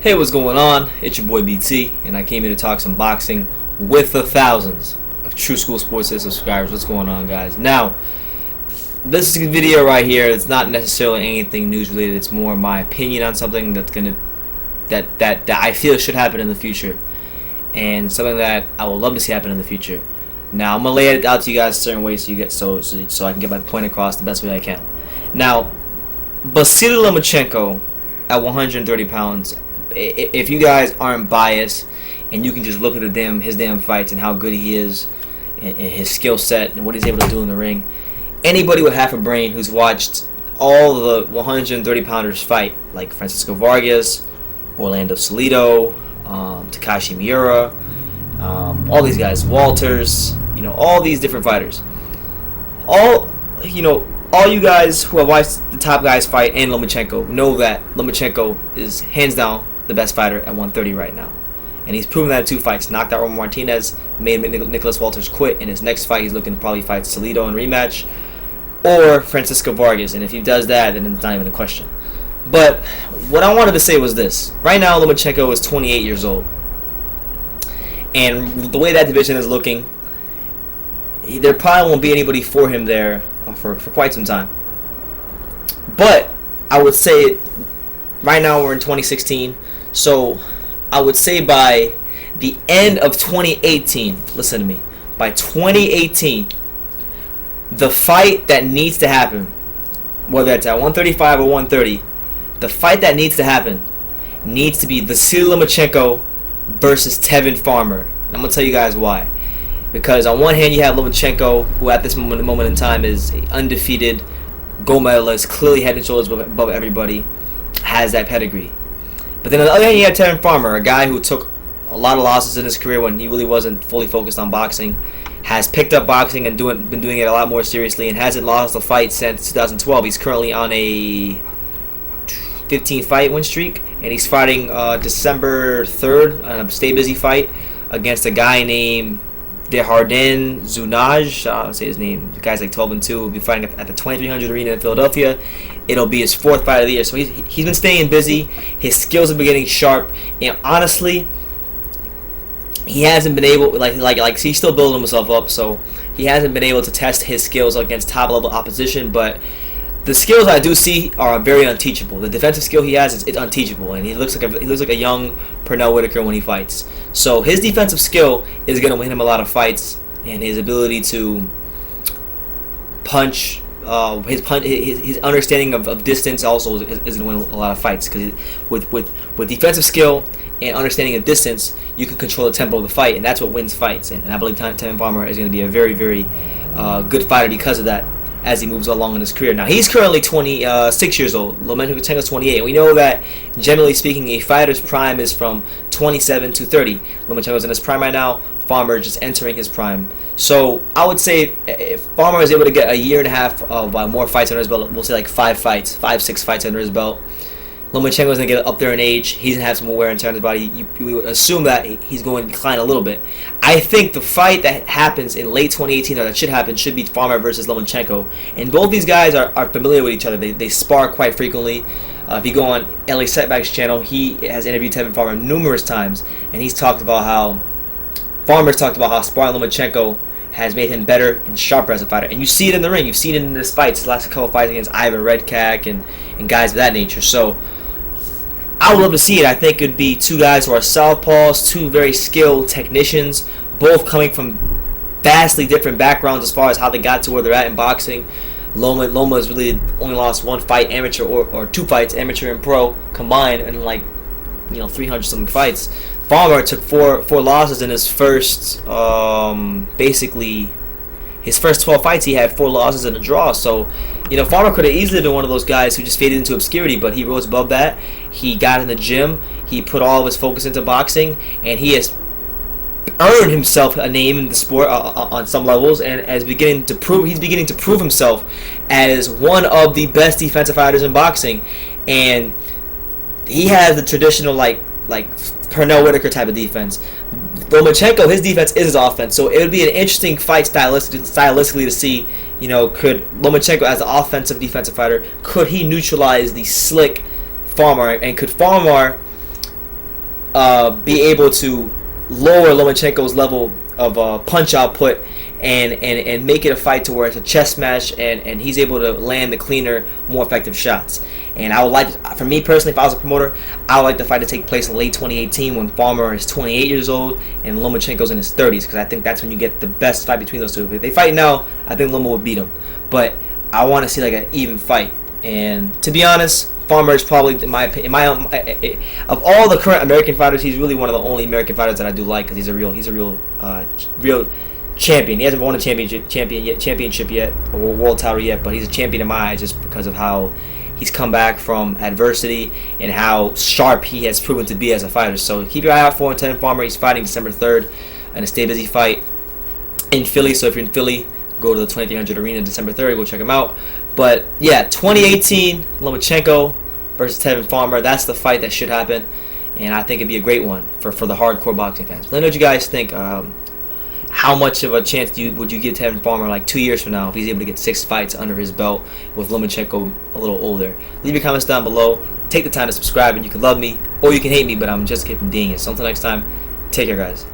Hey, what's going on? It's your boy BT, and I came here to talk some boxing with the thousands of True School Sports subscribers. What's going on, guys? Now, this video right here, it's not necessarily anything news related. It's more my opinion on something that I feel should happen in the future, and something that I would love to see happen in the future. Now, I'm gonna lay it out to you guys a certain way so I can get my point across the best way I can. Now, Vasyl Lomachenko at 130 pounds. If you guys aren't biased and you can just look at his damn fights and how good he is and his skill set and what he's able to do in the ring, anybody with half a brain who's watched all the 130 pounders fight, like Francisco Vargas, Orlando Salido, Takashi Miura, all these guys, Walters, all these different fighters, all you guys who have watched the top guys fight and Lomachenko know that Lomachenko is hands down the best fighter at 130 right now. And he's proven that in 2 fights. Knocked out Roman Martinez, made Nicholas Walters quit. In his next fight, he's looking to probably fight Salido in rematch or Francisco Vargas. And if he does that, then it's not even a question. But what I wanted to say was this. Right now, Lomachenko is 28 years old. And the way that division is looking, there probably won't be anybody for him there for quite some time. But I would say right now we're in 2016, so I would say by the end of 2018, listen to me, by 2018, the fight that needs to happen, whether it's at 135 or 130, the fight that needs to happen needs to be Vasyl Lomachenko versus Tevin Farmer. And I'm going to tell you guys why. Because on one hand, you have Lomachenko, who at this moment in time is undefeated, gold medalist, clearly head and shoulders above everybody, has that pedigree. But then on the other hand, you have Tevin Farmer, a guy who took a lot of losses in his career when he really wasn't fully focused on boxing, has picked up boxing and been doing it a lot more seriously, and hasn't lost a fight since 2012. He's currently on a 15-fight win streak, and he's fighting December 3rd on a Stay Busy fight against a guy named Dehardin Zunaj, I'll say his name. The guy's like 12-2. He'll be fighting at the 2300 Arena in Philadelphia. It'll be his 4th fight of the year. So he's been staying busy. His skills have been getting sharp. And honestly, he hasn't been able, he's still building himself up. So he hasn't been able to test his skills against top-level opposition. But the skills I do see are very unteachable. The defensive skill he has is unteachable, and he looks like a young Pernell Whitaker when he fights. So his defensive skill is going to win him a lot of fights, and his ability to punch, his understanding of distance also is going to win a lot of fights. Because with defensive skill and understanding of distance, you can control the tempo of the fight, and that's what wins fights. And I believe Tevin Farmer is going to be a very, very good fighter because of that, as he moves along in his career. Now, he's currently 26 years old. Lomachenko is 28. And we know that, generally speaking, a fighter's prime is from 27 to 30. Lomachenko's in his prime right now. Farmer just entering his prime. So, I would say if Farmer is able to get a year and a half of more fights under his belt, we'll say like 6 fights under his belt, Lomachenko is going to get up there in age. He's going to have some more wear and tear on his body. You would assume that he's going to decline a little bit. I think the fight that happens in late 2018, or that should be Farmer versus Lomachenko. And both these guys are familiar with each other. They spar quite frequently. If you go on LA Setback's channel, he has interviewed Tevin Farmer numerous times. And he's talked about how Farmer's talked about how sparring Lomachenko has made him better and sharper as a fighter. And you see it in the ring. You've seen it in his fights. The last couple of fights against Ivan Redkach and guys of that nature. So I would love to see it. I think it would be 2 guys who are southpaws, 2 very skilled technicians, both coming from vastly different backgrounds as far as how they got to where they're at in boxing. Loma has really only lost 1 fight, amateur or 2 fights, amateur and pro combined, in 300 something fights. Farmer took 4 losses in his first, basically his first 12 fights. He had 4 losses and a draw. So, Farmer could have easily been one of those guys who just faded into obscurity, but he rose above that. He got in the gym. He put all of his focus into boxing, and he has earned himself a name in the sport on some levels, and he's beginning to prove himself as one of the best defensive fighters in boxing. And he has the traditional like Pernell Whitaker type of defense. Lomachenko, his defense is his offense, so it would be an interesting fight stylistically to see. Could Lomachenko, as an offensive defensive fighter, could he neutralize the slick Farmer, and could Farmer be able to lower Lomachenko's level of punch output and make it a fight to where it's a chess match and he's able to land the cleaner, more effective shots. And I would like, for me personally, if I was a promoter, I would like the fight to take place in late 2018 when Farmer is 28 years old and Lomachenko's in his 30s, because I think that's when you get the best fight between those two. If they fight now, I think Loma would beat him. But I want to see like an even fight. And to be honest, Farmer is probably, in my opinion, of all the current American fighters, he's really one of the only American fighters that I do like, because he's a real champion. He hasn't won a championship yet, or world title yet, but he's a champion in my eyes just because of how he's come back from adversity and how sharp he has proven to be as a fighter. So keep your eye out for Tevin Farmer. He's fighting December 3rd in a Stay Busy fight in Philly. So if you're in Philly, go to the 2300 Arena December 3rd. Go check him out. But yeah, 2018 Lomachenko versus Tevin Farmer. That's the fight that should happen, and I think it'd be a great one for the hardcore boxing fans. Let me know what you guys think. How much of a chance would you give Tevin Farmer like 2 years from now if he's able to get 6 fights under his belt with Lomachenko a little older? Leave your comments down below. Take the time to subscribe, and you can love me or you can hate me, but I'm just keeping doing it. So until next time, take care, guys.